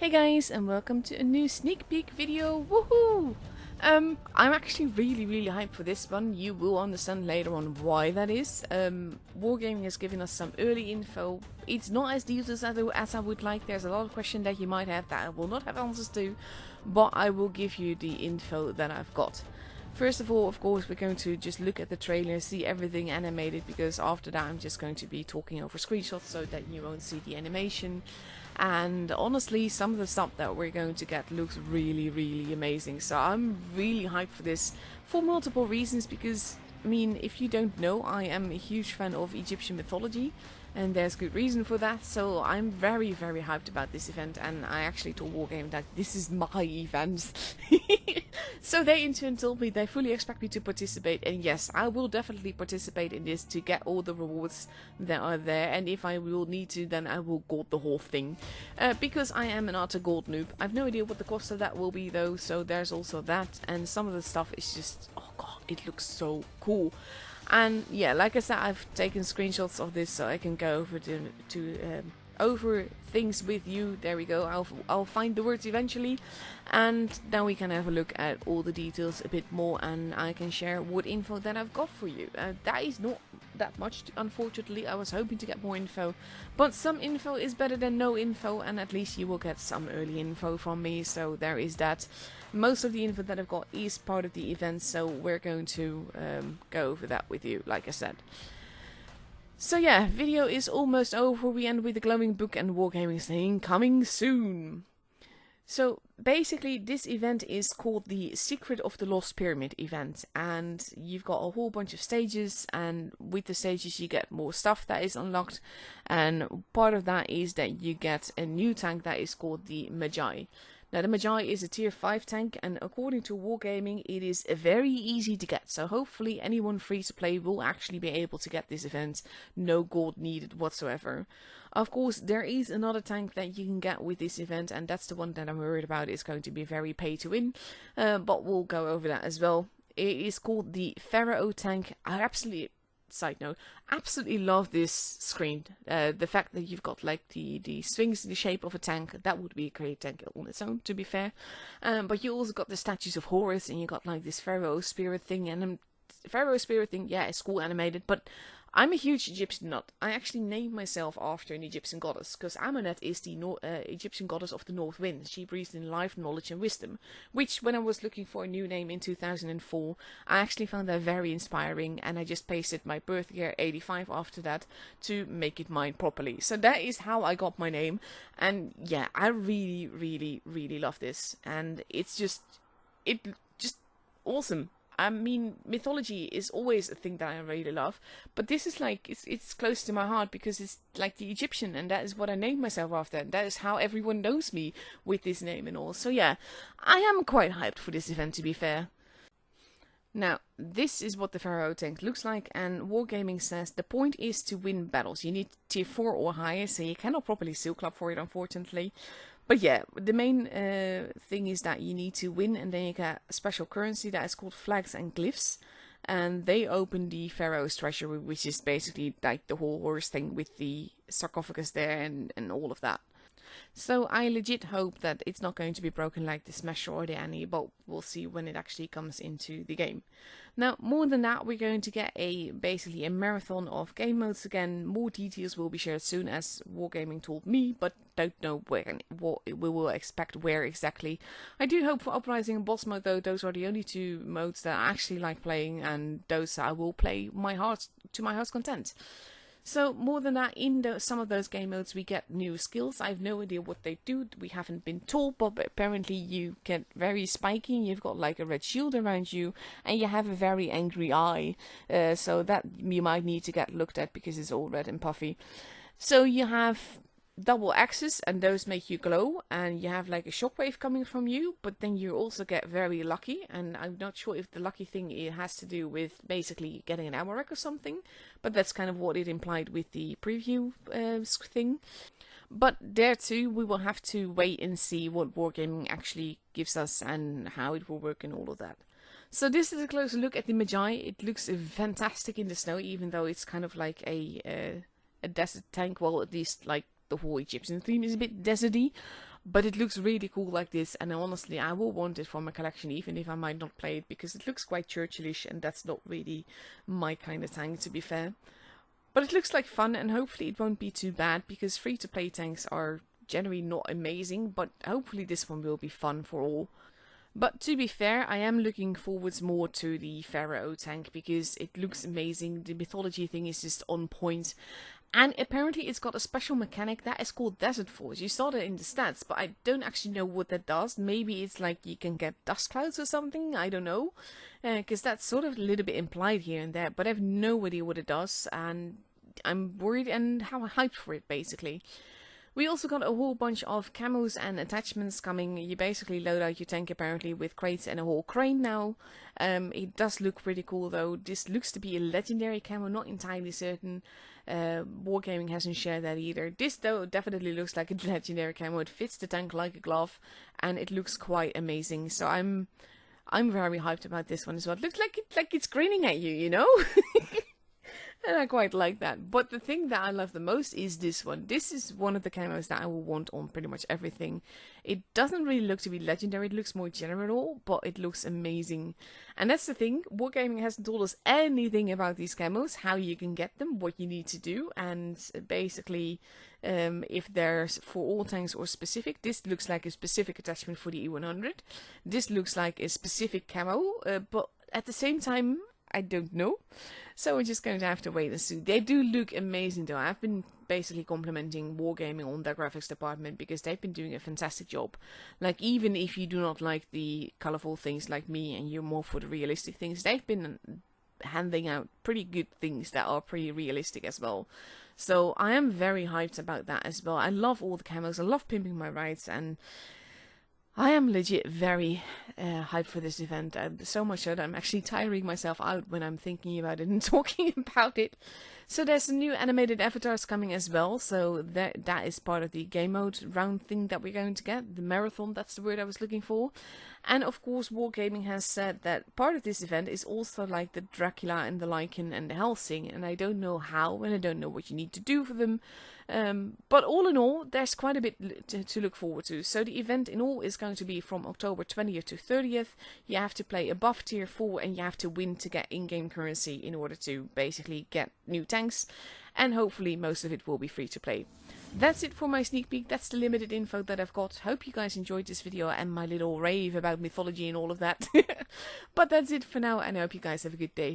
Hey guys, and welcome to a new sneak peek video. Woohoo! I'm actually really hyped for this one. You will understand later on why that is. Wargaming has given us some early info. It's not as detailed as I would like. There's a lot of questions that you might have that I will not have answers to, but I will give you the info that I've got. First of all, of course, we're going to just look at the trailer, see everything animated, because after that I'm just going to be talking over screenshots so that you won't see the animation. And honestly, some of the stuff that we're going to get looks really amazing. So I'm really hyped for this for multiple reasons, because I mean, if you don't know, I am a huge fan of Egyptian mythology, and there's good reason for that. So I'm very hyped about this event, and I actually told Wargame that this is my event. So they in turn told me they fully expect me to participate, and yes, I will definitely participate in this to get all the rewards that are there, and if I will need to, then I will gold the whole thing. Because I am an utter gold noob. I've no idea what the cost of that will be though, so there's also that, and some of the stuff is just, oh god, it looks so cool. And yeah, like I said, I've taken screenshots of this so I can go over over things with you. There we go. I'll find the words eventually, and then we can have a look at all the details a bit more, and I can share what info that I've got for you. That is not that much, unfortunately. I was hoping to get more info, but some info is better than no info, and at least you will get some early info from me, so there is that. Most of the info that I've got is part of the event, so we're going to go over that with you, like I said. So yeah, video is almost over. We end with the glowing book and Wargaming saying coming soon. So basically this event is called the Secret of the Lost Pyramid event, and you've got a whole bunch of stages, and with the stages you get more stuff that is unlocked, and part of that is that you get a new tank that is called the Magi. Now the Magi is a tier 5 tank, and according to Wargaming it is very easy to get, so hopefully anyone free to play will actually be able to get this event, no gold needed whatsoever. Of course there is another tank that you can get with this event, and that's the one that I'm worried about. It's going to be very pay to win, but we'll go over that as well. It is called the Pharaoh tank. Side note, absolutely love this screen. The fact that you've got like the swings in the shape of a tank, that would be a great tank on its own, to be fair. But you also got the statues of Horus, and you got like this Pharaoh spirit thing, and Pharaoh spirit thing, yeah, it's cool animated, but I'm a huge Egyptian nut. I actually named myself after an Egyptian goddess, because Amunet is the Egyptian goddess of the north wind. She breathes in life, knowledge and wisdom, which when I was looking for a new name in 2004, I actually found that very inspiring, and I just pasted my birth year 85 after that to make it mine properly. So that is how I got my name, and yeah, I really love this, and it's just awesome. I mean, mythology is always a thing that I really love, but this is like, it's close to my heart because it's like the Egyptian, and that is what I named myself after, and that is how everyone knows me with this name and all. So yeah, I am quite hyped for this event, to be fair. Now, this is what the Pharaoh tank looks like, and Wargaming says the point is to win battles. You need tier 4 or higher, so you cannot properly seal club for it, unfortunately. But yeah, the main thing is that you need to win, and then you get a special currency that is called flags and glyphs, and they open the Pharaoh's treasury, which is basically like the whole horse thing with the sarcophagus there and all of that. So I legit hope that it's not going to be broken like the Smasher or the Annie, but we'll see when it actually comes into the game. Now, more than that, we're going to get basically a marathon of game modes again. More details will be shared soon, as Wargaming told me, but don't know what we will expect where exactly. I do hope for Uprising and Boss mode though. Those are the only two modes that I actually like playing, and those I will play to my heart's content. So more than that, in some of those game modes we get new skills. I have no idea what they do, we haven't been told, but apparently you get very spiky, you've got like a red shield around you, and you have a very angry eye, so that you might need to get looked at because it's all red and puffy. So you have double axes, and those make you glow, and you have like a shockwave coming from you, but then you also get very lucky, and I'm not sure if the lucky thing it has to do with basically getting an ammo rack or something, but that's kind of what it implied with the preview thing. But there too, we will have to wait and see what Wargaming actually gives us and how it will work and all of that. So this is a closer look at the Magi. It looks fantastic in the snow, even though it's kind of like a desert tank. Well, at least like the whole Egyptian theme is a bit deserty, But it looks really cool like this, and honestly I will want it for my collection even if I might not play it, because it looks quite Churchillish and that's not really my kind of tank, to be fair. But it looks like fun, and hopefully it won't be too bad, because free-to-play tanks are generally not amazing, but hopefully this one will be fun for all. But to be fair, I am looking forwards more to the Pharaoh tank, because it looks amazing. The mythology thing is just on point. And apparently it's got a special mechanic that is called Desert Force. You saw that in the stats, but I don't actually know what that does. Maybe it's like you can get dust clouds or something, I don't know. Because that's sort of a little bit implied here and there, but I have no idea what it does. And I'm worried and hyped for it, basically. We also got a whole bunch of camos and attachments coming. You basically load out your tank apparently with crates and a whole crane now. It does look pretty cool though. This looks to be a legendary camo, not entirely certain. Wargaming hasn't shared that either. This though definitely looks like a legendary camo. It fits the tank like a glove and it looks quite amazing. So I'm very hyped about this one as well. It looks like it's grinning at you, you know? And I quite like that. But the thing that I love the most is this one. This is one of the camos that I will want on pretty much everything. It doesn't really look to be legendary. It looks more general, but it looks amazing. And that's the thing. Wargaming hasn't told us anything about these camos, how you can get them, what you need to do. And basically, if there's for all tanks or specific, this looks like a specific attachment for the E100. This looks like a specific camo, but at the same time, I don't know. So we're just going to have to wait and see. They do look amazing though. I've been basically complimenting Wargaming on their graphics department because they've been doing a fantastic job. Like, even if you do not like the colorful things like me and you're more for the realistic things, they've been handing out pretty good things that are pretty realistic as well. So I am very hyped about that as well. I love all the camos. I love pimping my rides, and I am legit very hyped for this event, so much so that I'm actually tiring myself out when I'm thinking about it and talking about it. So there's some new animated avatars coming as well, so that is part of the game mode round thing that we're going to get. The marathon, that's the word I was looking for. And of course Wargaming has said that part of this event is also like the Dracula and the Lycan and the Helsing, and I don't know how, and I don't know what you need to do for them. But all in all, there's quite a bit to look forward to. So the event in all is going to be from October 20th to 30th. You have to play above tier 4 and you have to win to get in-game currency in order to basically get new tanks. And hopefully most of it will be free to play. That's it for my sneak peek. That's the limited info that I've got. Hope you guys enjoyed this video and my little rave about mythology and all of that. But that's it for now, and I hope you guys have a good day.